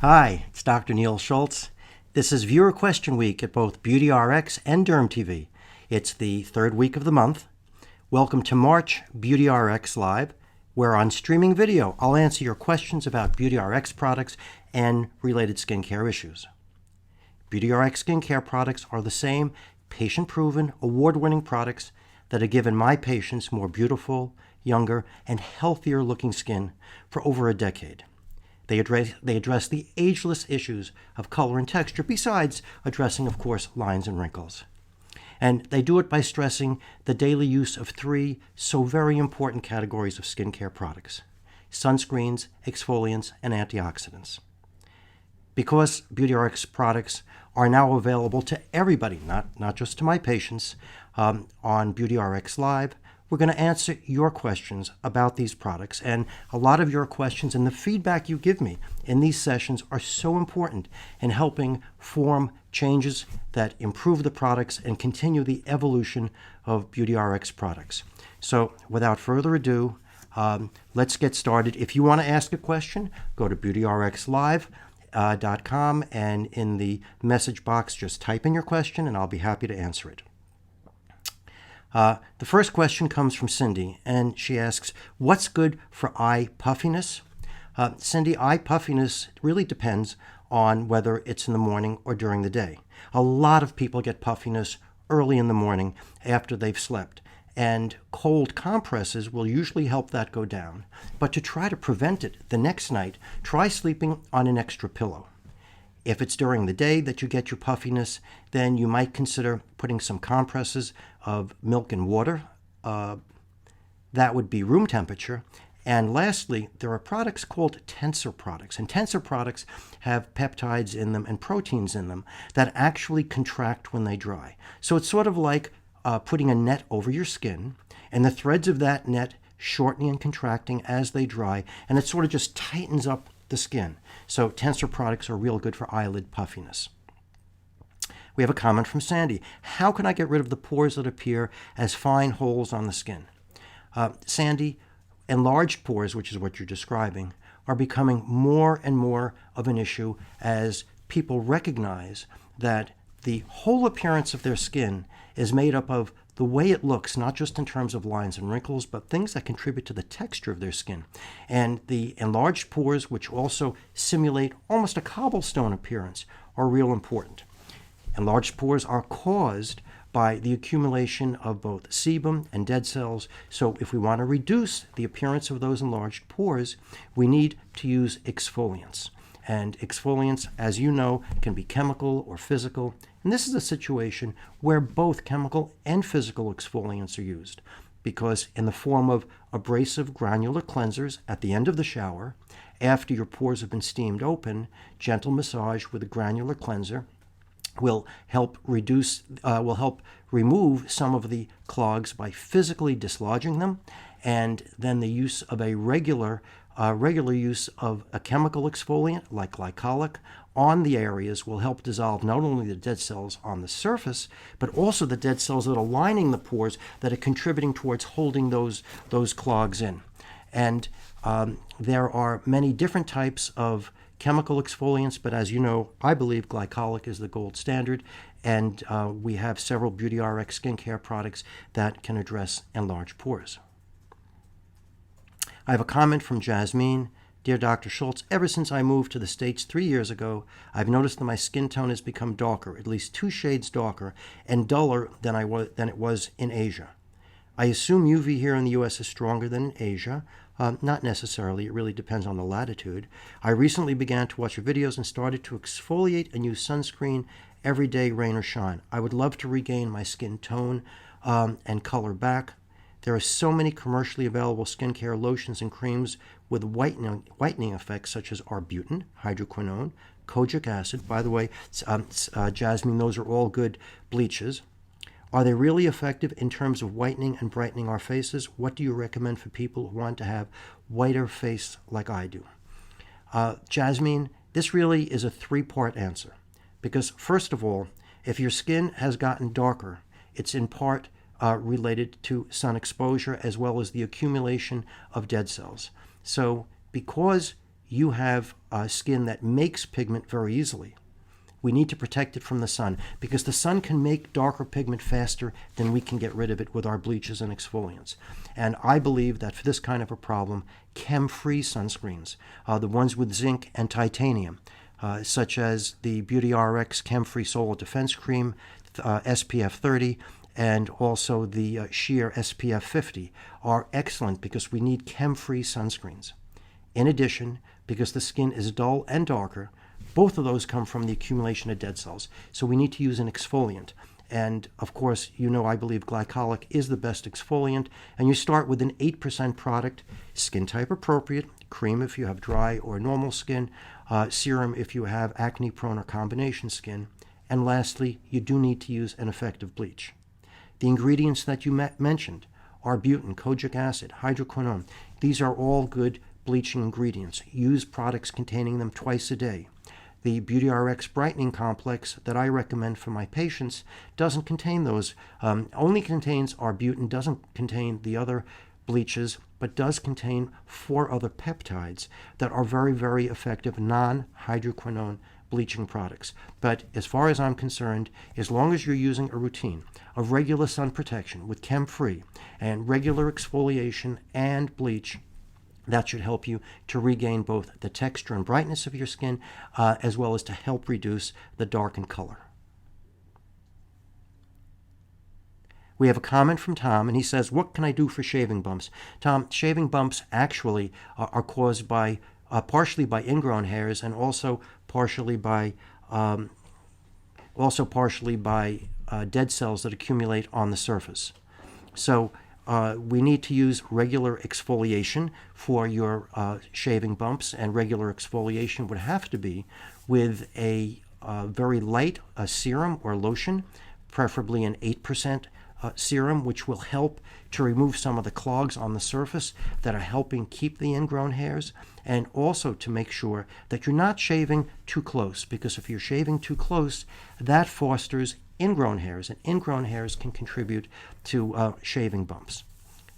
Hi, it's Dr. Neil Schultz. This is Viewer Question Week at both BeautyRx and Derm TV. It's the third week of the month. Welcome to March BeautyRx Live, where on streaming video I'll answer your questions about BeautyRx products and related skincare issues. BeautyRx skincare products are the same patient-proven, award-winning products that have given my patients more beautiful, younger, and healthier-looking skin for over a decade. They address the ageless issues of color and texture, besides addressing, of course, lines and wrinkles. And they do it by stressing the daily use of three so very important categories of skincare products: sunscreens, exfoliants, and antioxidants. Because BeautyRx products are now available to everybody, not just to my patients, on BeautyRx Live, we're going to answer your questions about these products. And a lot of your questions and the feedback you give me in these sessions are so important in helping form changes that improve the products and continue the evolution of BeautyRx products. So without further ado, let's get started. If you want to ask a question, go to BeautyRxLive.com, and in the message box, just type in your question and I'll be happy to answer it. The first question comes from Cindy, and she asks, what's good for eye puffiness? Cindy, eye puffiness really depends on whether it's in the morning or during the day. A lot of people get puffiness early in the morning after they've slept, and cold compresses will usually help that go down. But to try to prevent it the next night, try sleeping on an extra pillow. If it's during the day that you get your puffiness, then you might consider putting some compresses of milk and water. That would be room temperature. And lastly, there are products called tensor products. And tensor products have peptides in them and proteins in them that actually contract when they dry. So it's sort of like putting a net over your skin, and the threads of that net shortening and contracting as they dry, and it sort of just tightens up the skin. So tensor products are real good for eyelid puffiness. We have a comment from Sandy. How can I get rid of the pores that appear as fine holes on the skin? Sandy, enlarged pores, which is what you're describing, are becoming more and more of an issue as people recognize that the whole appearance of their skin is made up of the way it looks, not just in terms of lines and wrinkles, but things that contribute to the texture of their skin. And the enlarged pores, which also simulate almost a cobblestone appearance, are real important. Enlarged pores are caused by the accumulation of both sebum and dead cells. So if we want to reduce the appearance of those enlarged pores, we need to use exfoliants. And exfoliants, as you know, can be chemical or physical. And this is a situation where both chemical and physical exfoliants are used, because in the form of abrasive granular cleansers at the end of the shower, after your pores have been steamed open, gentle massage with a granular cleanser will help remove some of the clogs by physically dislodging them, and then the use of a regular use of a chemical exfoliant like glycolic on the areas will help dissolve not only the dead cells on the surface, but also the dead cells that are lining the pores that are contributing towards holding those clogs in. And there are many different types of chemical exfoliants, but as you know, I believe glycolic is the gold standard, and we have several BeautyRx skincare products that can address enlarged pores. I have a comment from Jasmine. Dear Dr. Schultz, ever since I moved to the States 3 years ago, I've noticed that my skin tone has become darker, at least 2 shades darker, and duller than it was in Asia. I assume UV here in the U.S. is stronger than in Asia. Not necessarily. It really depends on the latitude. I recently began to watch your videos and started to exfoliate and use sunscreen every day, rain or shine. I would love to regain my skin tone and color back. There are so many commercially available skincare lotions and creams with whitening effects, such as arbutin, hydroquinone, kojic acid. By the way, Jasmine, those are all good bleaches. Are they really effective in terms of whitening and brightening our faces? What do you recommend for people who want to have whiter face like I do? Jasmine, this really is a 3-part answer. Because first of all, if your skin has gotten darker, it's in part related to sun exposure as well as the accumulation of dead cells. So because you have skin that makes pigment very easily. We need to protect it from the sun because the sun can make darker pigment faster than we can get rid of it with our bleaches and exfoliants. And I believe that for this kind of a problem, chem-free sunscreens, the ones with zinc and titanium, such as the BeautyRx Chem-Free Solar Defense Cream, SPF 30, and also the Sheer SPF 50, are excellent because we need chem-free sunscreens. In addition, because the skin is dull and darker, both of those come from the accumulation of dead cells. So we need to use an exfoliant. And of course, I believe glycolic is the best exfoliant. And you start with an 8% product, skin type appropriate, cream if you have dry or normal skin, serum if you have acne prone or combination skin. And lastly, you do need to use an effective bleach. The ingredients that you mentioned are butane, kojic acid, hydroquinone. These are all good bleaching ingredients. Use products containing them twice a day. The BeautyRx Brightening Complex that I recommend for my patients doesn't contain those. Only contains arbutin, doesn't contain the other bleaches, but does contain 4 other peptides that are very, very effective non-hydroquinone bleaching products. But as far as I'm concerned, as long as you're using a routine of regular sun protection with chem-free and regular exfoliation and bleach, that should help you to regain both the texture and brightness of your skin, as well as to help reduce the darkened color. We have a comment from Tom, and he says, what can I do for shaving bumps? Tom, shaving bumps actually are caused by partially by ingrown hairs and also partially by dead cells that accumulate on the surface. So we need to use regular exfoliation for your shaving bumps, and regular exfoliation would have to be with a very light serum or lotion, preferably an 8% serum, which will help to remove some of the clogs on the surface that are helping keep the ingrown hairs, and also to make sure that you're not shaving too close, because if you're shaving too close, that fosters ingrown hairs, and ingrown hairs can contribute to shaving bumps.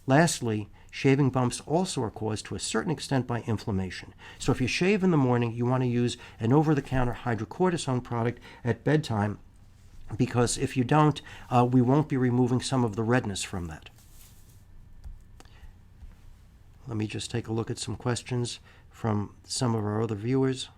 Lastly, shaving bumps also are caused to a certain extent by inflammation. So if you shave in the morning, you want to use an over-the-counter hydrocortisone product at bedtime, because if you don't, we won't be removing some of the redness from that. Let me just take a look at some questions from some of our other viewers.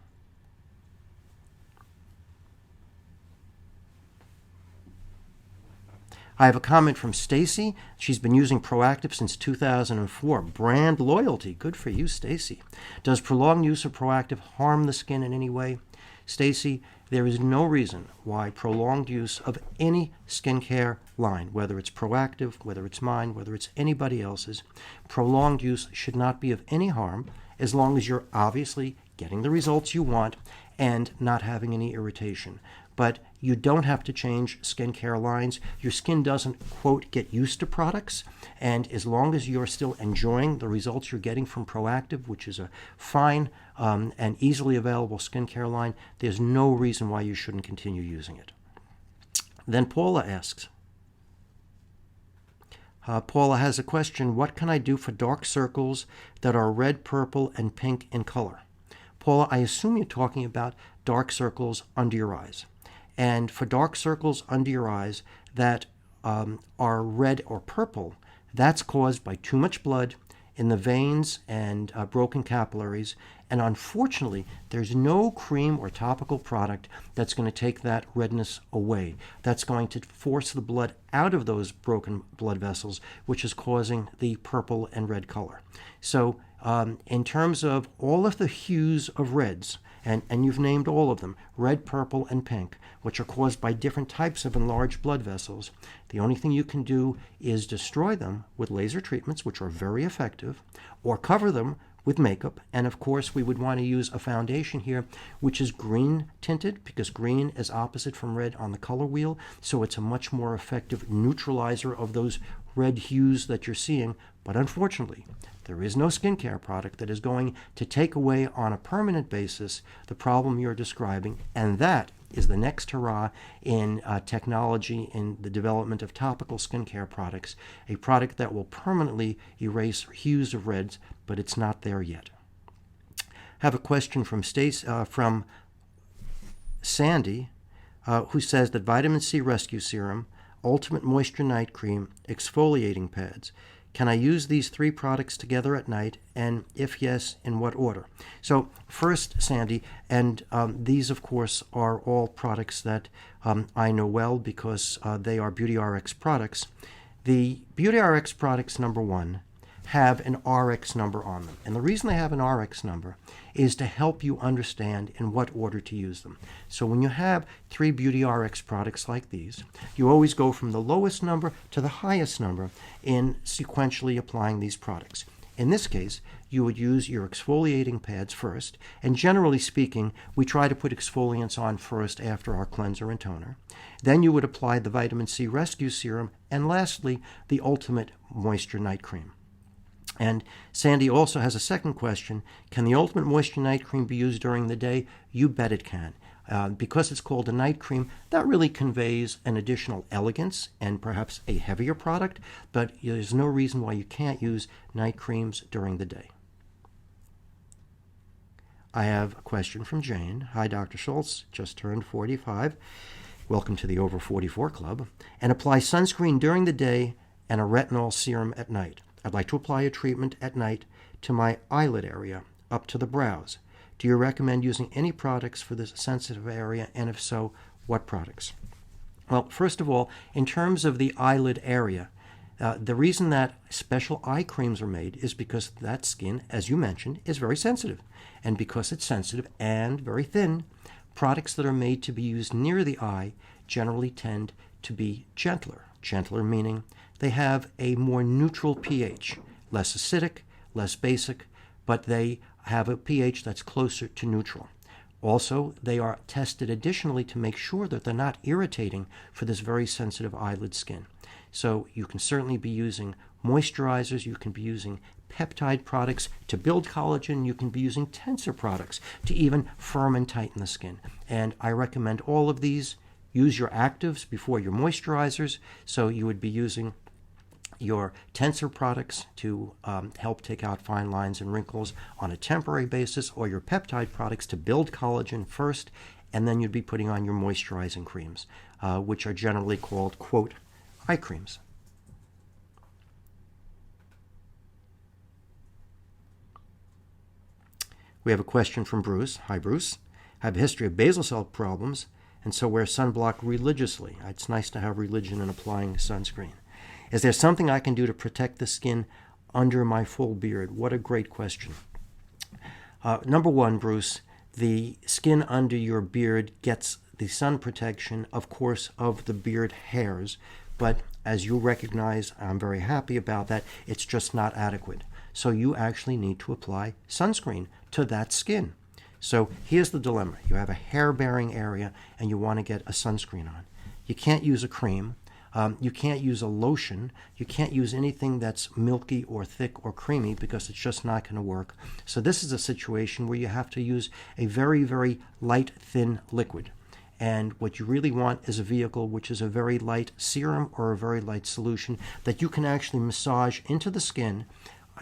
I have a comment from Stacy. She's been using Proactive since 2004. Brand loyalty. Good for you, Stacy. Does prolonged use of Proactive harm the skin in any way? Stacy, there is no reason why prolonged use of any skincare line, whether it's Proactive, whether it's mine, whether it's anybody else's, prolonged use should not be of any harm as long as you're obviously getting the results you want and not having any irritation. But you don't have to change skincare lines. Your skin doesn't, quote, get used to products. And as long as you're still enjoying the results you're getting from Proactive, which is a fine and easily available skincare line, there's no reason why you shouldn't continue using it. Then Paula asks, Paula has a question, what can I do for dark circles that are red, purple, and pink in color? Paula, I assume you're talking about dark circles under your eyes. And for dark circles under your eyes that are red or purple, that's caused by too much blood in the veins and broken capillaries. And unfortunately, there's no cream or topical product that's going to take that redness away. That's going to force the blood out of those broken blood vessels, which is causing the purple and red color. So in terms of all of the hues of reds, and you've named all of them, red, purple, and pink, which are caused by different types of enlarged blood vessels, the only thing you can do is destroy them with laser treatments, which are very effective, or cover them with makeup. And of course, we would want to use a foundation here, which is green tinted, because green is opposite from red on the color wheel, so it's a much more effective neutralizer of those red hues that you're seeing. But unfortunately, there is no skincare product that is going to take away on a permanent basis the problem you're describing, and that is the next hurrah in technology in the development of topical skincare products, a product that will permanently erase hues of reds, but it's not there yet. Have a question from from Sandy, who says that vitamin C rescue serum, ultimate moisture night cream, exfoliating pads. Can I use these 3 products together at night, and if yes, in what order? So first, Sandy, and these, of course, are all products that I know well because they are BeautyRx products. The BeautyRx products, number 1, have an RX number on them. And the reason they have an RX number is to help you understand in what order to use them. So when you have 3 BeautyRx products like these, you always go from the lowest number to the highest number in sequentially applying these products. In this case, you would use your exfoliating pads first, and generally speaking, we try to put exfoliants on first after our cleanser and toner. Then you would apply the vitamin C rescue serum, and lastly, the ultimate moisture night cream. And Sandy also has a second question. Can the Ultimate Moisture Night Cream be used during the day? You bet it can. Because it's called a night cream, that really conveys an additional elegance and perhaps a heavier product, but there's no reason why you can't use night creams during the day. I have a question from Jane. Hi, Dr. Schultz. Just turned 45. Welcome to the Over 44 Club. And apply sunscreen during the day and a retinol serum at night. I'd like to apply a treatment at night to my eyelid area, up to the brows. Do you recommend using any products for this sensitive area, and if so, what products? Well, first of all, in terms of the eyelid area, the reason that special eye creams are made is because that skin, as you mentioned, is very sensitive. And because it's sensitive and very thin, products that are made to be used near the eye generally tend to be gentler. Gentler meaning they have a more neutral pH, less acidic, less basic, but they have a pH that's closer to neutral. Also, they are tested additionally to make sure that they're not irritating for this very sensitive eyelid skin. So you can certainly be using moisturizers, you can be using peptide products to build collagen, you can be using tensor products to even firm and tighten the skin. And I recommend all of these. Use your actives before your moisturizers, so you would be using your tensor products to help take out fine lines and wrinkles on a temporary basis, or your peptide products to build collagen first, and then you'd be putting on your moisturizing creams, which are generally called, quote, eye creams. We have a question from Bruce. Hi, Bruce. I have a history of basal cell problems, and so wear sunblock religiously. It's nice to have religion in applying sunscreen. Is there something I can do to protect the skin under my full beard? What a great question. Number 1, Bruce, the skin under your beard gets the sun protection, of course, of the beard hairs, but as you recognize, I'm very happy about that, it's just not adequate. So you actually need to apply sunscreen to that skin. So here's the dilemma. You have a hair-bearing area and you want to get a sunscreen on. You can't use a cream. You can't use a lotion. You can't use anything that's milky or thick or creamy because it's just not going to work. So this is a situation where you have to use a very, very light, thin liquid. And what you really want is a vehicle which is a very light serum or a very light solution that you can actually massage into the skin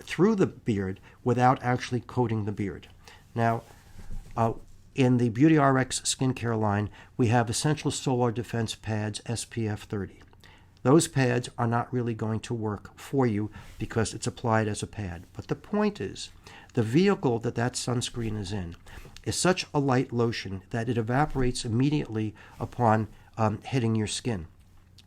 through the beard without actually coating the beard. Now, in the BeautyRx skincare line, we have Essential Solar Defense Pads SPF 30. Those pads are not really going to work for you because it's applied as a pad. But the point is, the vehicle that sunscreen is in is such a light lotion that it evaporates immediately upon hitting your skin.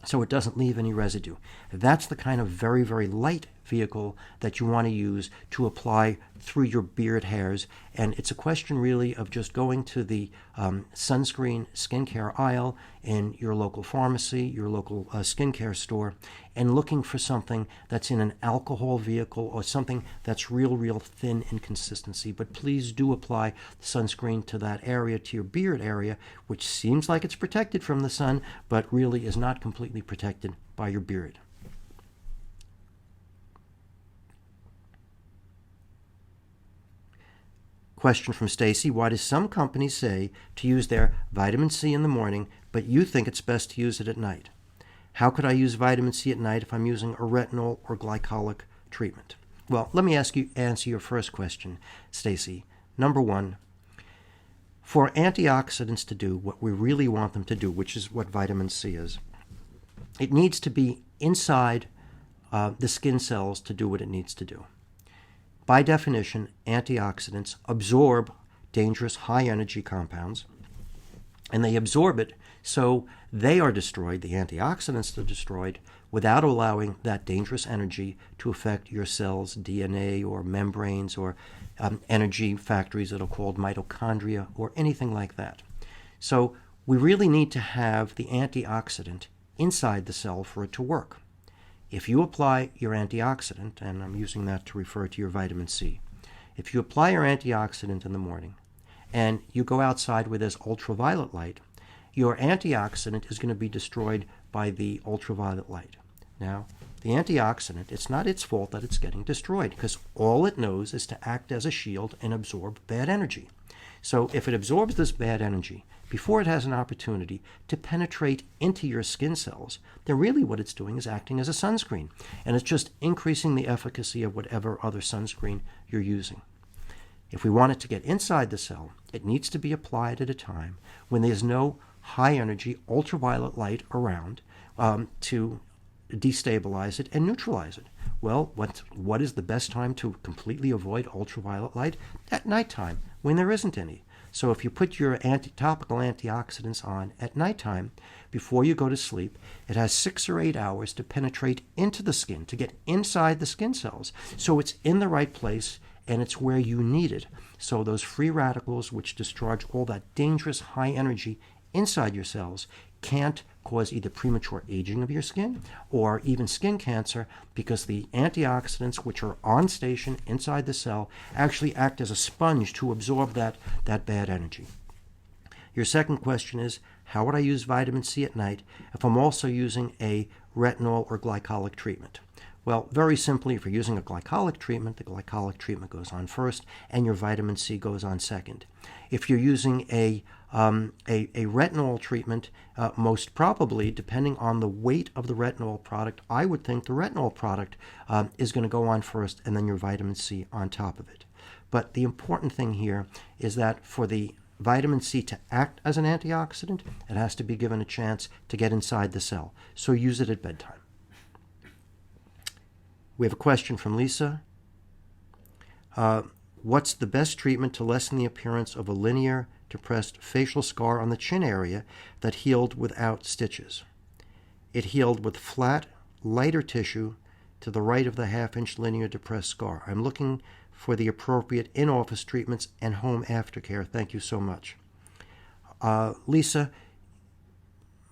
So it doesn't leave any residue. That's the kind of very, very light vehicle that you want to use to apply through your beard hairs. And it's a question really of just going to the sunscreen skincare aisle in your local pharmacy, your local skincare store, and looking for something that's in an alcohol vehicle or something that's real thin in consistency. But please do apply sunscreen to that area, to your beard area, which seems like it's protected from the sun, but really is not completely protected by your beard. Question from Stacy. Why do some companies say to use their vitamin C in the morning, but you think it's best to use it at night? How could I use vitamin C at night if I'm using a retinol or glycolic treatment? Well, let me answer your first question, Stacy. Number one, for antioxidants to do what we really want them to do, which is what vitamin C is, it needs to be inside the skin cells to do what it needs to do. By definition, antioxidants absorb dangerous high-energy compounds, and they absorb it so they are destroyed, the antioxidants are destroyed, without allowing that dangerous energy to affect your cells' DNA or membranes or energy factories that are called mitochondria or anything like that. So we really need to have the antioxidant inside the cell for it to work. If you apply your antioxidant, and I'm using that to refer to your vitamin C, if you apply your antioxidant in the morning and you go outside where there's ultraviolet light, your antioxidant is going to be destroyed by the ultraviolet light. Now, the antioxidant, it's not its fault that it's getting destroyed because all it knows is to act as a shield and absorb bad energy. So if it absorbs this bad energy before it has an opportunity to penetrate into your skin cells, then really what it's doing is acting as a sunscreen, and it's just increasing the efficacy of whatever other sunscreen you're using. If we want it to get inside the cell, it needs to be applied at a time when there's no high-energy ultraviolet light around to destabilize it and neutralize it. Well, what is the best time to completely avoid ultraviolet light? At nighttime, when there isn't any. So if you put your topical antioxidants on at nighttime before you go to sleep, it has 6 or 8 hours to penetrate into the skin, to get inside the skin cells. So it's in the right place and it's where you need it. So those free radicals, which discharge all that dangerous high energy inside your cells, can't cause either premature aging of your skin or even skin cancer, because the antioxidants, which are on station inside the cell, actually act as a sponge to absorb that bad energy. Your second question is, how would I use vitamin C at night if I'm also using a retinol or glycolic treatment? Well, very simply, if you're using a glycolic treatment, the glycolic treatment goes on first and your vitamin C goes on second. If you're using a retinol treatment, most probably, depending on the weight of the retinol product, I would think the retinol product is going to go on first and then your vitamin C on top of it. But the important thing here is that for the vitamin C to act as an antioxidant, it has to be given a chance to get inside the cell. So use it at bedtime. We have a question from Lisa. What's the best treatment to lessen the appearance of a linear, depressed facial scar on the chin area that healed without stitches? It healed with flat, lighter tissue to the right of the half-inch linear depressed scar. I'm looking for the appropriate in-office treatments and home aftercare. Thank you so much. Lisa,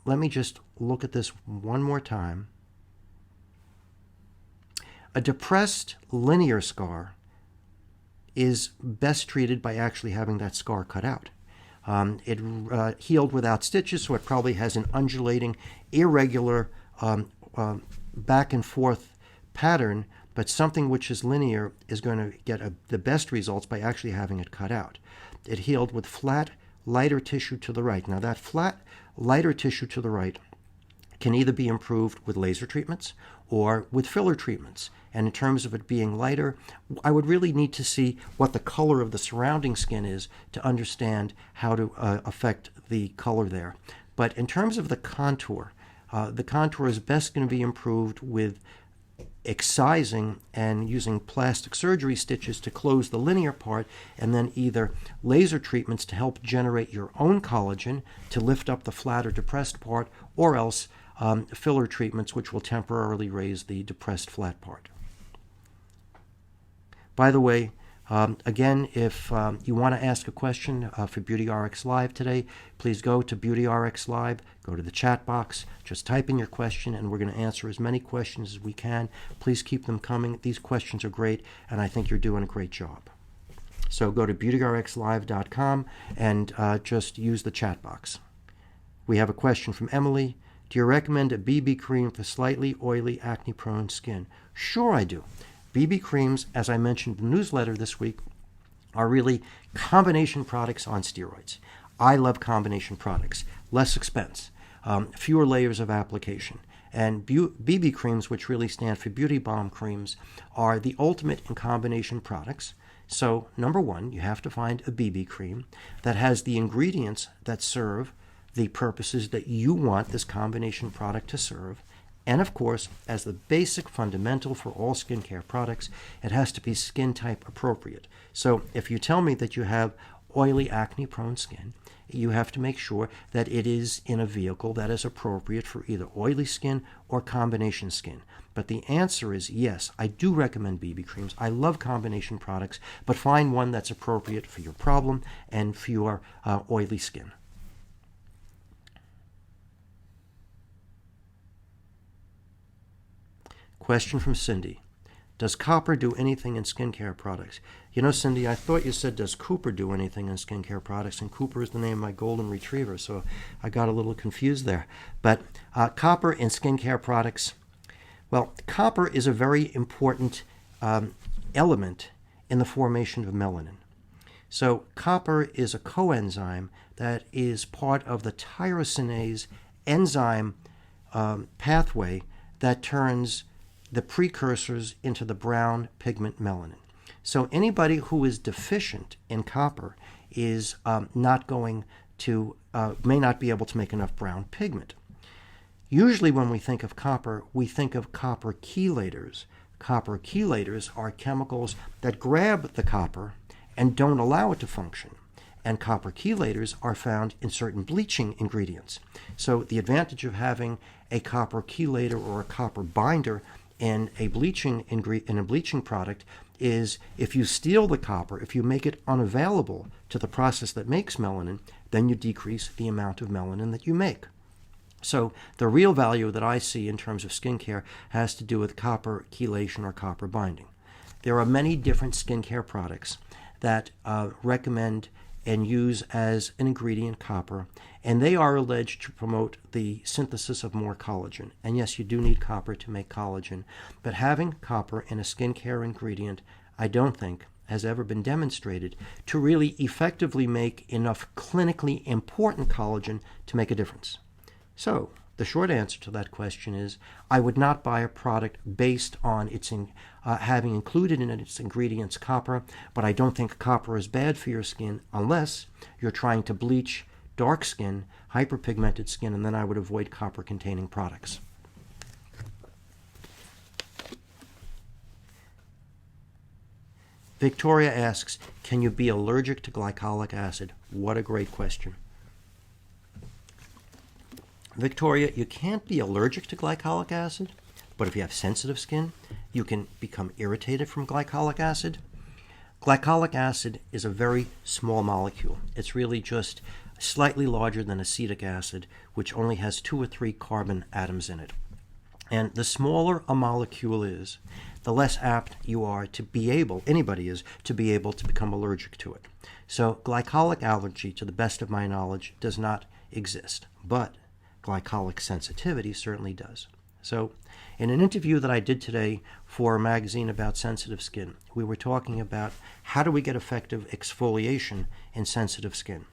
let me just look at this one more time. A depressed linear scar is best treated by actually having that scar cut out. It healed without stitches, so it probably has an undulating, irregular, back and forth pattern, but something which is linear is going to get the best results by actually having it cut out. It healed with flat, lighter tissue to the right. Now that flat, lighter tissue to the right can either be improved with laser treatments or with filler treatments. And in terms of it being lighter, I would really need to see what the color of the surrounding skin is to understand how to affect the color there. But in terms of the contour is best going to be improved with excising and using plastic surgery stitches to close the linear part, and then either laser treatments to help generate your own collagen to lift up the flat or depressed part, or else filler treatments which will temporarily raise the depressed flat part. By the way, again, if you want to ask a question for BeautyRx Live today, please go to BeautyRx Live, go to the chat box, just type in your question, and we're going to answer as many questions as we can. Please keep them coming. These questions are great, and I think you're doing a great job. So go to BeautyRxLive.com and just use the chat box. We have a question from Emily. Do you recommend a BB cream for slightly oily, acne-prone skin? Sure I do. BB creams, as I mentioned in the newsletter this week, are really combination products on steroids. I love combination products. Less expense, fewer layers of application. And BB creams, which really stand for Beauty Balm creams, are the ultimate in combination products So, number one, you have to find a BB cream that has the ingredients that serve the purposes that you want this combination product to serve. And of course, as the basic fundamental for all skincare products, it has to be skin type appropriate. So if you tell me that you have oily, acne-prone skin, you have to make sure that it is in a vehicle that is appropriate for either oily skin or combination skin. But the answer is yes, I do recommend BB creams. I love combination products, but find one that's appropriate for your problem and for your oily skin. Question from Cindy. Does copper do anything in skincare products? You know, Cindy, I thought you said, does Cooper do anything in skincare products? And Cooper is the name of my golden retriever, so I got a little confused there. But copper in skincare products, well, copper is a very important element in the formation of melanin. So copper is a coenzyme that is part of the tyrosinase enzyme pathway that turns the precursors into the brown pigment melanin. So anybody who is deficient in copper is not going to, may not be able to make enough brown pigment. Usually when we think of copper, we think of copper chelators. Copper chelators are chemicals that grab the copper and don't allow it to function. And copper chelators are found in certain bleaching ingredients. So the advantage of having a copper chelator or a copper binder in a bleaching product is if you steal the copper, if you make it unavailable to the process that makes melanin, then you decrease the amount of melanin that you make. So the real value that I see in terms of skincare has to do with copper chelation or copper binding. There are many different skincare products that recommend and use as an ingredient copper, and they are alleged to promote the synthesis of more collagen. And yes, you do need copper to make collagen, but having copper in a skincare ingredient, I don't think has ever been demonstrated to really effectively make enough clinically important collagen to make a difference. So the short answer to that question is I would not buy a product based on its having included in its ingredients copper, but I don't think copper is bad for your skin unless you're trying to bleach dark skin, hyperpigmented skin, and then I would avoid copper-containing products. Victoria asks, can you be allergic to glycolic acid? What a great question. Victoria, you can't be allergic to glycolic acid, but if you have sensitive skin, you can become irritated from glycolic acid. Glycolic acid is a very small molecule. It's really just slightly larger than acetic acid, which only has 2 or 3 carbon atoms in it. And the smaller a molecule is, the less apt you are to be able, anybody is, to be able to become allergic to it. So glycolic allergy, to the best of my knowledge, does not exist, but glycolic sensitivity certainly does. So in an interview that I did today for a magazine about sensitive skin, we were talking about how do we get effective exfoliation in sensitive skin.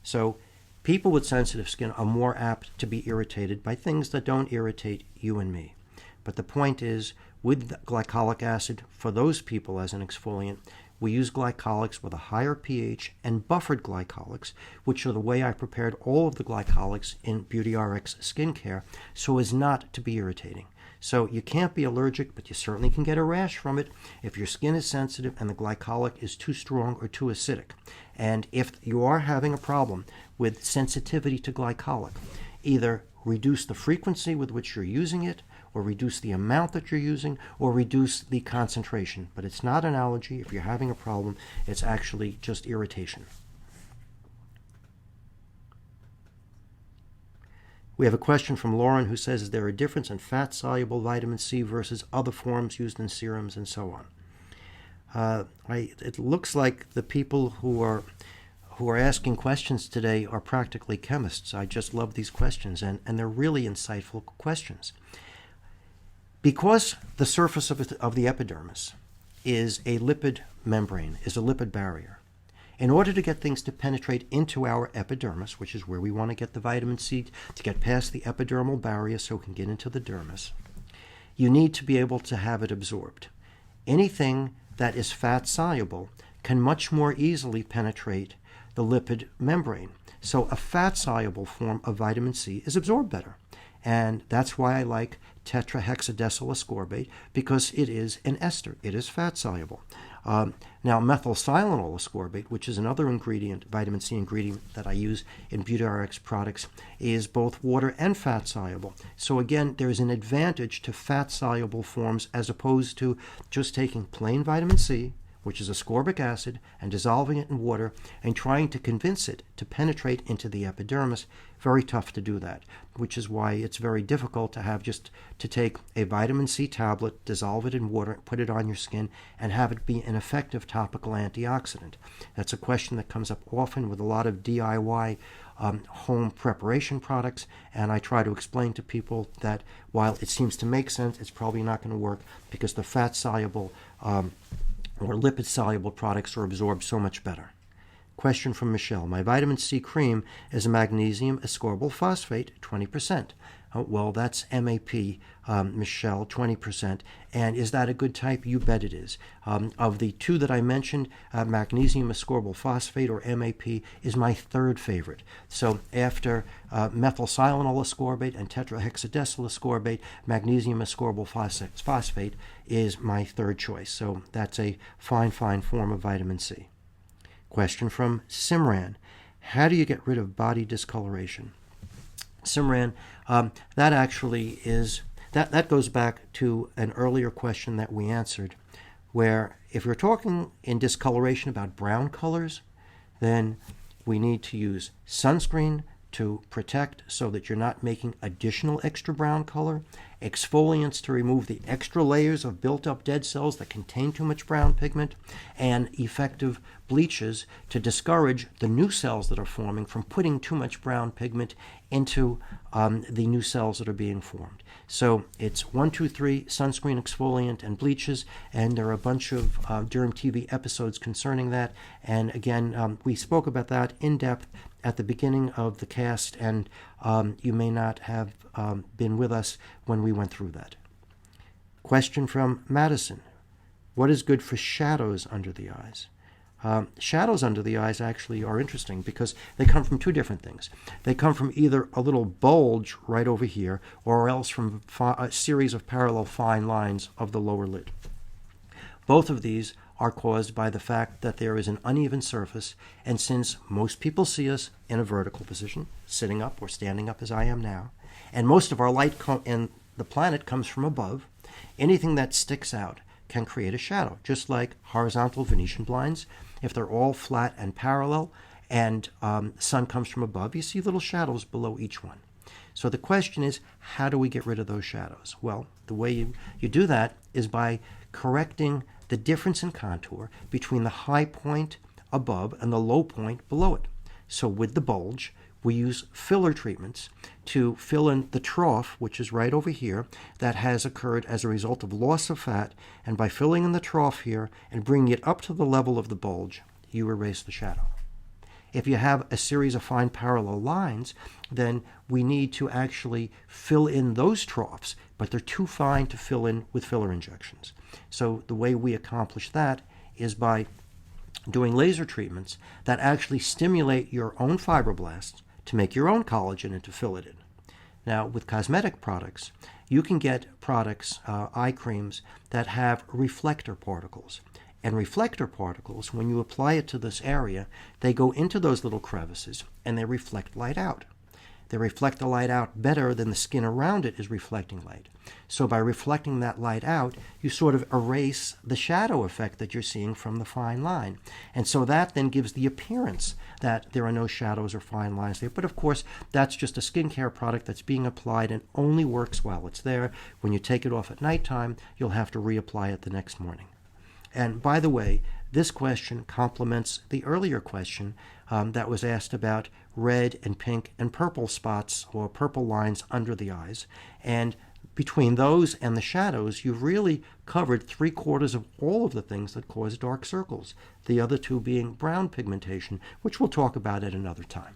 So people with sensitive skin are more apt to be irritated by things that don't irritate you and me. But the point is, with glycolic acid, for those people as an exfoliant, we use glycolics with a higher pH and buffered glycolics, which are the way I prepared all of the glycolics in BeautyRx skincare so as not to be irritating. So you can't be allergic, but you certainly can get a rash from it if your skin is sensitive and the glycolic is too strong or too acidic. And if you are having a problem with sensitivity to glycolic, either reduce the frequency with which you're using it, or reduce the amount that you're using, or reduce the concentration. But it's not an allergy. If you're having a problem, it's actually just irritation. We have a question from Lauren who says, is there a difference in fat-soluble vitamin C versus other forms used in serums and so on? It looks like the people who are asking questions today are practically chemists. I just love these questions, and they're really insightful questions. Because the surface of the epidermis is a lipid membrane, is a lipid barrier, in order to get things to penetrate into our epidermis, which is where we want to get the vitamin C to get past the epidermal barrier so it can get into the dermis, you need to be able to have it absorbed. Anything that is fat-soluble can much more easily penetrate the lipid membrane. So a fat-soluble form of vitamin C is absorbed better. And that's why I like tetrahexadecyl ascorbate, because it is an ester. It is fat-soluble. Now, methylsilanol ascorbate, which is another ingredient, vitamin C ingredient that I use in BeautyRx products, is both water and fat-soluble. So again, there's an advantage to fat-soluble forms as opposed to just taking plain vitamin C, which is ascorbic acid, and dissolving it in water and trying to convince it to penetrate into the epidermis. Very tough to do that, which is why it's very difficult to have just to take a vitamin C tablet, dissolve it in water, put it on your skin, and have it be an effective topical antioxidant. That's a question that comes up often with a lot of DIY home preparation products, and I try to explain to people that while it seems to make sense, it's probably not going to work because the fat-soluble or lipid-soluble products are absorbed so much better. Question from Michelle. My vitamin C cream is a magnesium ascorbyl phosphate, 20%. Well, that's MAP, Michelle, 20%. And is that a good type? You bet it is. Of the two that I mentioned, magnesium ascorbyl phosphate, or MAP, is my third favorite. So after methylsilanol ascorbate and tetrahexadecyl ascorbate, magnesium ascorbyl phosphate is my third choice. So that's a fine, fine form of vitamin C. Question from Simran. How do you get rid of body discoloration? Simran, that actually is, that goes back to an earlier question that we answered, where if you're talking in discoloration about brown colors, then we need to use sunscreen to protect so that you're not making additional extra brown color, exfoliants to remove the extra layers of built-up dead cells that contain too much brown pigment, and effective bleaches to discourage the new cells that are forming from putting too much brown pigment into the new cells that are being formed. So it's 1, 2, 3, sunscreen, exfoliant, and bleaches, and there are a bunch of Derm TV episodes concerning that. And again, we spoke about that in depth at the beginning of the cast, and you may not have been with us when we went through that. Question from Madison. What is good for shadows under the eyes? Shadows under the eyes actually are interesting because they come from two different things. They come from either a little bulge right over here, or else from a series of parallel fine lines of the lower lid. Both of these are caused by the fact that there is an uneven surface, and since most people see us in a vertical position, sitting up or standing up as I am now, and most of our light in the planet comes from above, anything that sticks out can create a shadow, just like horizontal Venetian blinds. If they're all flat and parallel and sun comes from above, you see little shadows below each one. So the question is, how do we get rid of those shadows? Well, the way you do that is by correcting the difference in contour between the high point above and the low point below it. So with the bulge, we use filler treatments to fill in the trough, which is right over here, that has occurred as a result of loss of fat, and by filling in the trough here and bringing it up to the level of the bulge, you erase the shadow. If you have a series of fine parallel lines, then we need to actually fill in those troughs, but they're too fine to fill in with filler injections. So the way we accomplish that is by doing laser treatments that actually stimulate your own fibroblasts to make your own collagen and to fill it in. Now, with cosmetic products, you can get products, eye creams, that have reflector particles. And reflector particles, when you apply it to this area, they go into those little crevices and they reflect light out. They reflect the light out better than the skin around it is reflecting light. So by reflecting that light out, you sort of erase the shadow effect that you're seeing from the fine line. And so that then gives the appearance that there are no shadows or fine lines there. But of course, that's just a skincare product that's being applied and only works while it's there. When you take it off at nighttime, you'll have to reapply it the next morning. And by the way, this question complements the earlier question that was asked about red and pink and purple spots or purple lines under the eyes. And between those and the shadows, you've really covered 3/4 of all of the things that cause dark circles, the other two being brown pigmentation, which we'll talk about at another time.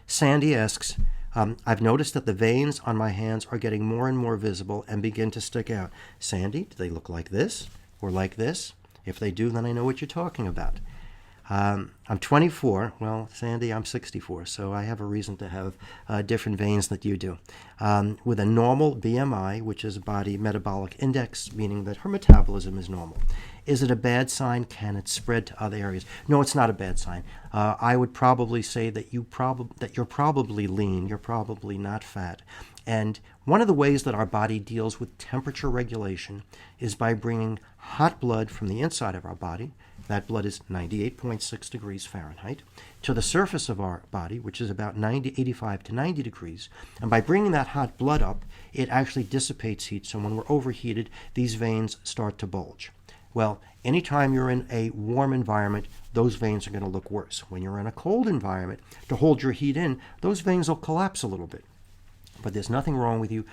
Sandy asks, I've noticed that the veins on my hands are getting more and more visible and begin to stick out. Sandy, do they look like this or like this? If they do, then I know what you're talking about. I'm 24. Well, Sandy, I'm 64, so I have a reason to have different veins that you do. With a normal BMI, which is body metabolic index, meaning that her metabolism is normal. Is it a bad sign? Can it spread to other areas? No, it's not a bad sign. I would probably say that you're probably lean. You're probably not fat. And one of the ways that our body deals with temperature regulation is by bringing hot blood from the inside of our body. That blood is 98.6 degrees Fahrenheit, to the surface of our body, which is about 85 to 90 degrees. And by bringing that hot blood up, it actually dissipates heat. So when we're overheated, these veins start to bulge. Well, anytime you're in a warm environment, those veins are going to look worse. When you're in a cold environment, to hold your heat in, those veins will collapse a little bit. But there's nothing wrong with you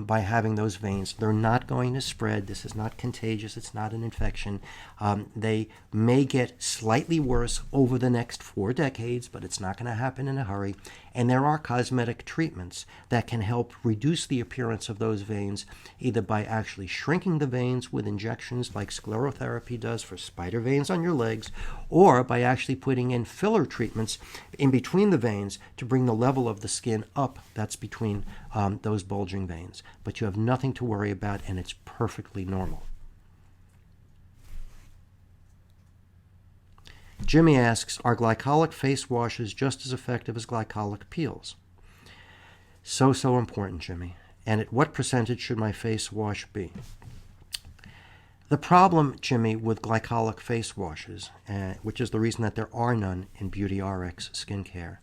by having those veins. They're not going to spread. This is not contagious. It's not an infection. They may get slightly worse over the next 4 decades, but it's not going to happen in a hurry. And there are cosmetic treatments that can help reduce the appearance of those veins, either by actually shrinking the veins with injections like sclerotherapy does for spider veins on your legs, or by actually putting in filler treatments in between the veins to bring the level of the skin up that's between those bulging veins. But you have nothing to worry about, and it's perfectly normal. Jimmy asks, are glycolic face washes just as effective as glycolic peels? So important, Jimmy. And at what percentage should my face wash be? The problem, Jimmy, with glycolic face washes, which is the reason that there are none in BeautyRx skincare,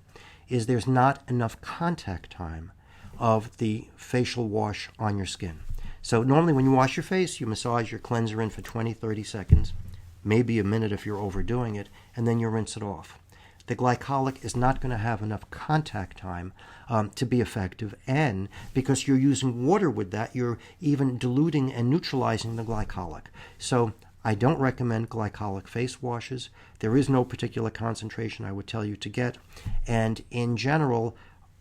is there's not enough contact time of the facial wash on your skin. So normally when you wash your face, you massage your cleanser in for 20-30 seconds, maybe a minute if you're overdoing it, and then you rinse it off. The glycolic is not going to have enough contact time to be effective, and because you're using water with that, you're even diluting and neutralizing the glycolic. So I don't recommend glycolic face washes. There is no particular concentration I would tell you to get, and in general,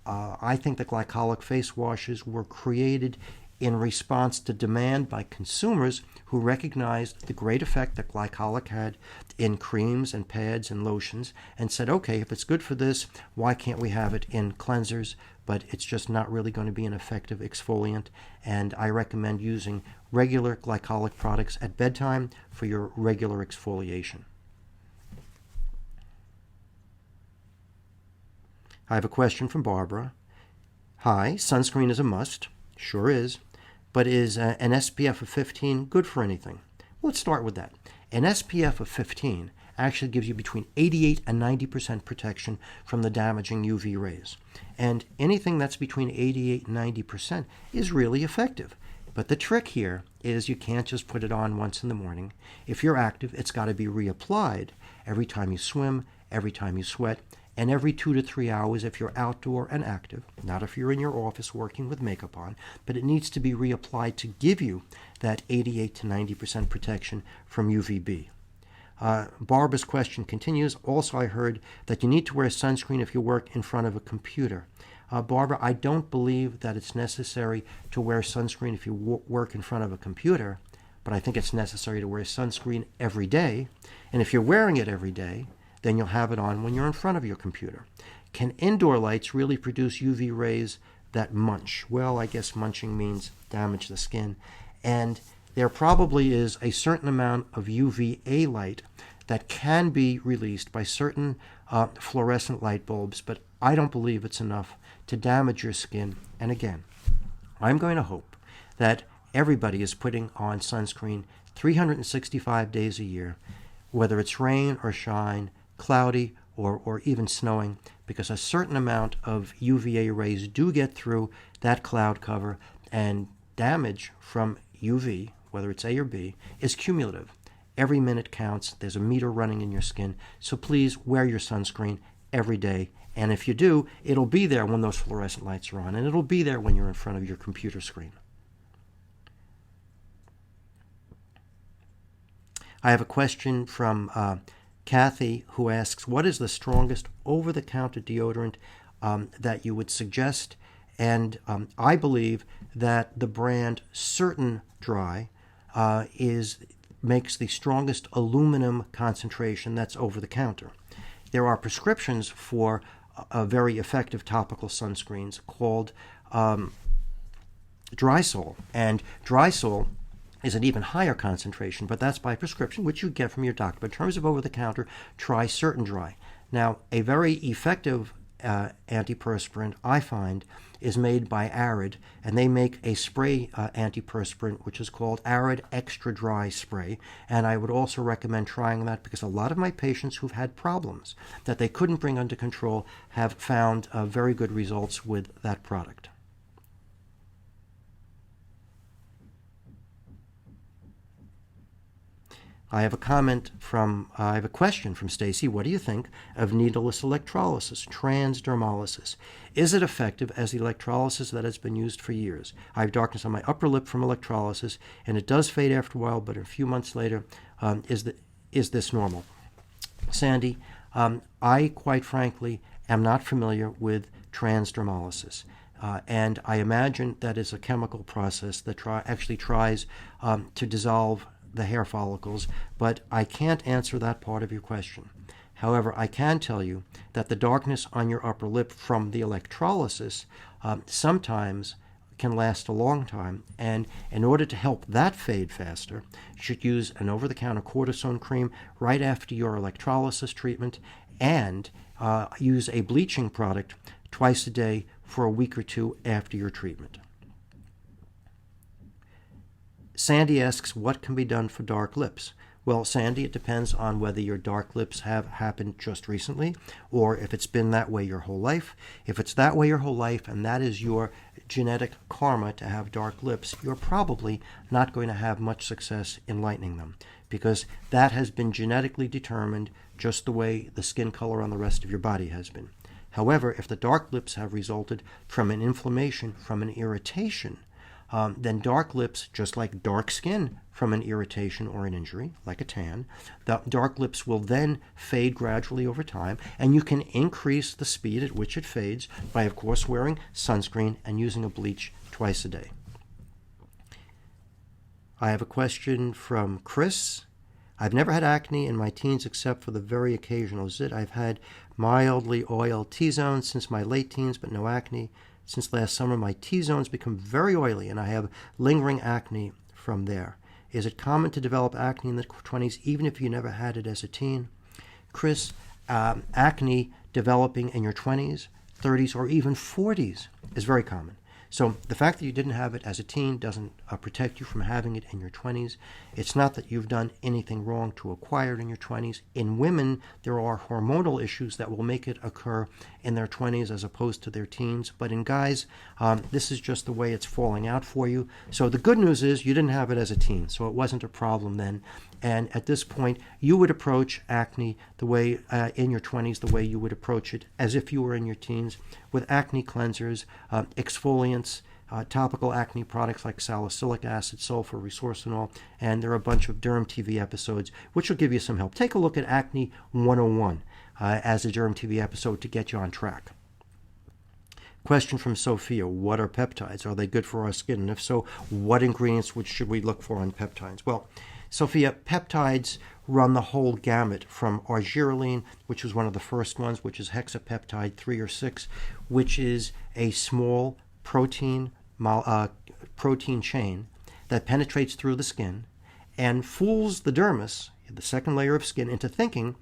I think the glycolic face washes were created in response to demand by consumers who recognized the great effect that glycolic had in creams and pads and lotions and said, okay, if it's good for this, why can't we have it in cleansers? But it's just not really going to be an effective exfoliant, and I recommend using regular glycolic products at bedtime for your regular exfoliation. I have a question from Barbara. Hi, sunscreen is a must. Sure is. But is an SPF of 15 good for anything? Let's start with that. An SPF of 15 actually gives you between 88 and 90% protection from the damaging UV rays. And anything that's between 88 and 90% is really effective. But the trick here is you can't just put it on once in the morning. If you're active, it's got to be reapplied every time you swim, every time you sweat, and every 2 to 3 hours if you're outdoor and active, not if you're in your office working with makeup on, but it needs to be reapplied to give you that 88 to 90% protection from UVB. Barbara's question continues. Also, I heard that you need to wear sunscreen if you work in front of a computer. Barbara, I don't believe that it's necessary to wear sunscreen if you work in front of a computer, but I think it's necessary to wear sunscreen every day. And if you're wearing it every day, then you'll have it on when you're in front of your computer. Can indoor lights really produce UV rays that munch? Well, I guess munching means damage the skin. And there probably is a certain amount of UVA light that can be released by certain fluorescent light bulbs, but I don't believe it's enough to damage your skin. And again, I'm going to hope that everybody is putting on sunscreen 365 days a year, whether it's rain or shine, cloudy or even snowing, because a certain amount of UVA rays do get through that cloud cover, and damage from UV, whether it's A or B, is cumulative. Every minute counts. There's a meter running in your skin, so please wear your sunscreen every day. And if you do, it'll be there when those fluorescent lights are on, and it'll be there when you're in front of your computer screen. I have a question from Kathy, who asks, what is the strongest over-the-counter deodorant that you would suggest. And I believe that the brand Certain Dry makes the strongest aluminum concentration that's over the counter. There are prescriptions for very effective topical sunscreens called Drysol, and Drysol is an even higher concentration, but that's by prescription, which you get from your doctor. But in terms of over-the-counter, try Certain Dry. Now, a very effective antiperspirant, I find, is made by Arid, and they make a spray antiperspirant which is called Arid Extra Dry Spray, and I would also recommend trying that because a lot of my patients who've had problems that they couldn't bring under control have found very good results with that product. I have a question from Stacy. What do you think of needleless electrolysis, transdermolysis? Is it effective as the electrolysis that has been used for years? I have darkness on my upper lip from electrolysis, and it does fade after a while, but a few months later, is this normal? Sandy, I quite frankly am not familiar with transdermolysis. And I imagine that is a chemical process that actually tries to dissolve the hair follicles, but I can't answer that part of your question. However, I can tell you that the darkness on your upper lip from the electrolysis sometimes can last a long time, and in order to help that fade faster, you should use an over-the-counter cortisone cream right after your electrolysis treatment, and use a bleaching product twice a day for a week or two after your treatment. Sandy asks, what can be done for dark lips? Well, Sandy, it depends on whether your dark lips have happened just recently or if it's been that way your whole life. If it's that way your whole life and that is your genetic karma to have dark lips, you're probably not going to have much success in lightening them because that has been genetically determined just the way the skin color on the rest of your body has been. However, if the dark lips have resulted from an inflammation, from an irritation, then dark lips, just like dark skin from an irritation or an injury, like a tan, the dark lips will then fade gradually over time, and you can increase the speed at which it fades by, of course, wearing sunscreen and using a bleach twice a day. I have a question from Chris. I've never had acne in my teens except for the very occasional zit. I've had mildly oiled T-zones since my late teens, but no acne. Since last summer, my T-zones become very oily, and I have lingering acne from there. Is it common to develop acne in the 20s, even if you never had it as a teen? Chris, acne developing in your 20s, 30s, or even 40s is very common. So the fact that you didn't have it as a teen doesn't protect you from having it in your 20s. It's not that you've done anything wrong to acquire it in your 20s. In women, there are hormonal issues that will make it occur in their 20s as opposed to their teens. But in guys, this is just the way it's falling out for you. So the good news is you didn't have it as a teen, so it wasn't a problem then. And at this point, you would approach acne the way in your 20s, the way you would approach it as if you were in your teens, with acne cleansers, exfoliants, topical acne products like salicylic acid, sulfur, resorcinol, and there are a bunch of Derm TV episodes which will give you some help. Take a look at Acne 101 as a Derm TV episode to get you on track. Question from Sophia, what are peptides? Are they good for our skin? And if so, what ingredients should we look for in peptides? Well, Sophia, peptides run the whole gamut from argireline, which was one of the first ones, which is hexapeptide 3 or 6, which is a small protein chain that penetrates through the skin and fools the dermis, the second layer of skin, into thinking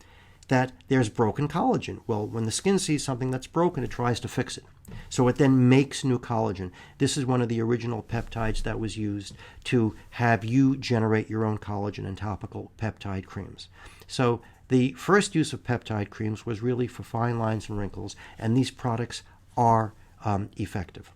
that there's broken collagen. Well, when the skin sees something that's broken, it tries to fix it. So it then makes new collagen. This is one of the original peptides that was used to have you generate your own collagen in topical peptide creams. So the first use of peptide creams was really for fine lines and wrinkles, and these products are effective.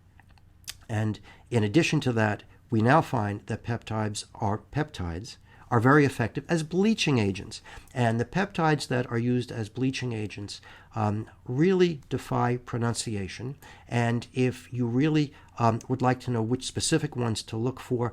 And in addition to that, we now find that peptides are very effective as bleaching agents. And the peptides that are used as bleaching agents really defy pronunciation. And if you really would like to know which specific ones to look for,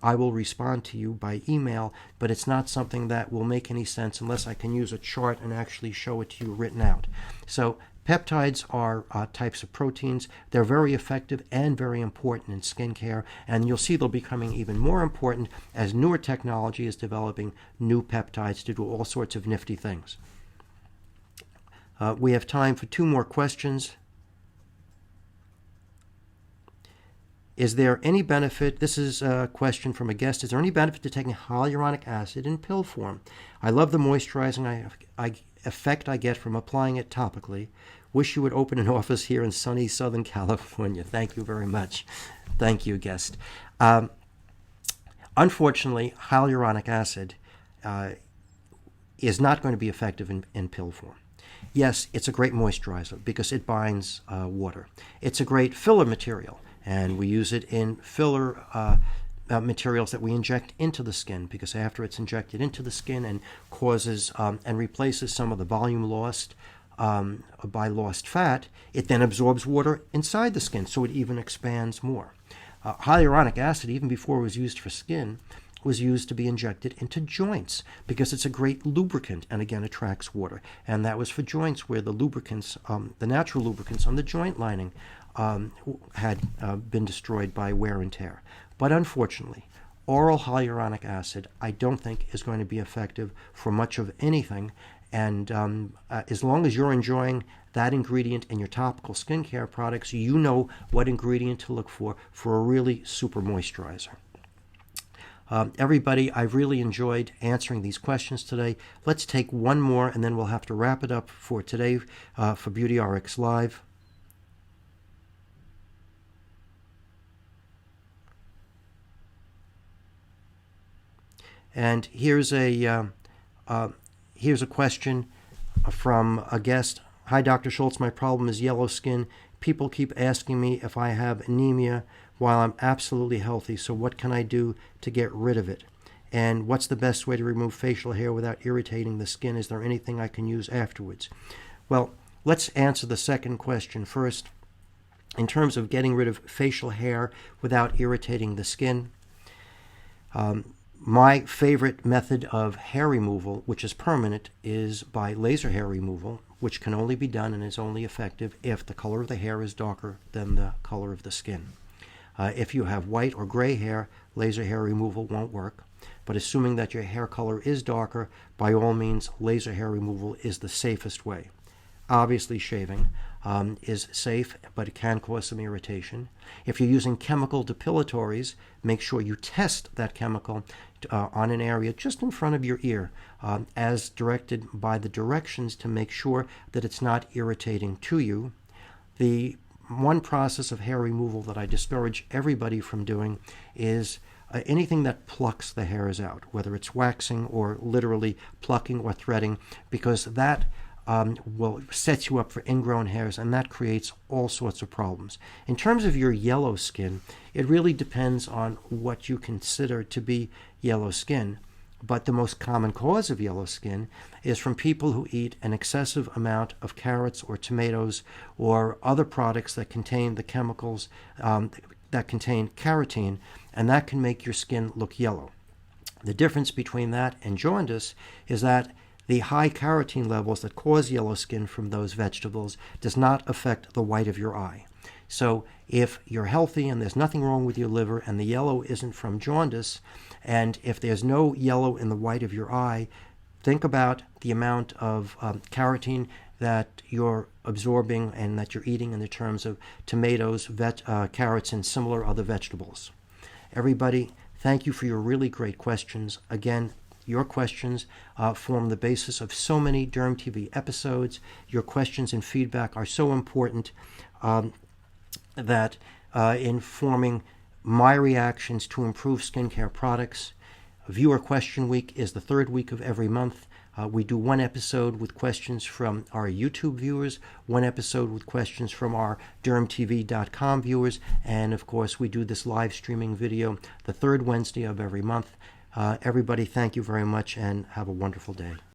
I will respond to you by email, but it's not something that will make any sense unless I can use a chart and actually show it to you written out. So Peptides are types of proteins. They're very effective and very important in skincare, and you'll see they'll be becoming even more important as newer technology is developing new peptides to do all sorts of nifty things. We have time for 2 more questions. Is there any benefit, this is a question from a guest, is there any benefit to taking hyaluronic acid in pill form? I love the moisturizing effect I get from applying it topically. Wish you would open an office here in sunny Southern California. Thank you very much. Thank you, guest. Unfortunately, hyaluronic acid is not going to be effective in pill form. Yes, it's a great moisturizer because it binds water. It's a great filler material, and we use it in filler materials that we inject into the skin, because after it's injected into the skin and causes and replaces some of the volume lost by lost fat, it then absorbs water inside the skin, so it even expands more. Hyaluronic acid, even before it was used for skin, was used to be injected into joints because it's a great lubricant and again attracts water. And that was for joints where the lubricants, the natural lubricants on the joint lining had been destroyed by wear and tear. But unfortunately, oral hyaluronic acid I don't think is going to be effective for much of anything. And as long as you're enjoying that ingredient in your topical skincare products, you know what ingredient to look for a really super moisturizer. Everybody, I've really enjoyed answering these questions today. Let's take one more, and then we'll have to wrap it up for today for BeautyRx Live. And here's a question from a guest. Hi, Dr. Schultz. My problem is yellow skin. People keep asking me if I have anemia while I'm absolutely healthy. So what can I do to get rid of it? And what's the best way to remove facial hair without irritating the skin? Is there anything I can use afterwards? Well, let's answer the second question first. In terms of getting rid of facial hair without irritating the skin, my favorite method of hair removal, which is permanent, is by laser hair removal, which can only be done and is only effective if the color of the hair is darker than the color of the skin. If you have white or gray hair, laser hair removal won't work. But assuming that your hair color is darker, by all means, laser hair removal is the safest way. Obviously, shaving is safe, but it can cause some irritation. If you're using chemical depilatories, make sure you test that chemical on an area just in front of your ear, as directed by the directions, to make sure that it's not irritating to you. The one process of hair removal that I discourage everybody from doing is anything that plucks the hairs out, whether it's waxing or literally plucking or threading, because that will set you up for ingrown hairs, and that creates all sorts of problems. In terms of your yellow skin, it really depends on what you consider to be yellow skin. But the most common cause of yellow skin is from people who eat an excessive amount of carrots or tomatoes or other products that contain the chemicals that contain carotene, and that can make your skin look yellow. The difference between that and jaundice is that the high carotene levels that cause yellow skin from those vegetables does not affect the white of your eye. So if you're healthy and there's nothing wrong with your liver and the yellow isn't from jaundice, and if there's no yellow in the white of your eye, think about the amount of carotene that you're absorbing and that you're eating in the terms of tomatoes, carrots, and similar other vegetables. Everybody, thank you for your really great questions. Again, your questions form the basis of so many Derm TV episodes. Your questions and feedback are so important that in forming my reactions to improve skincare products. Viewer Question Week is the third week of every month. We do one episode with questions from our YouTube viewers, one episode with questions from our DermTV.com viewers, and of course we do this live streaming video the third Wednesday of every month. Everybody, thank you very much and have a wonderful day.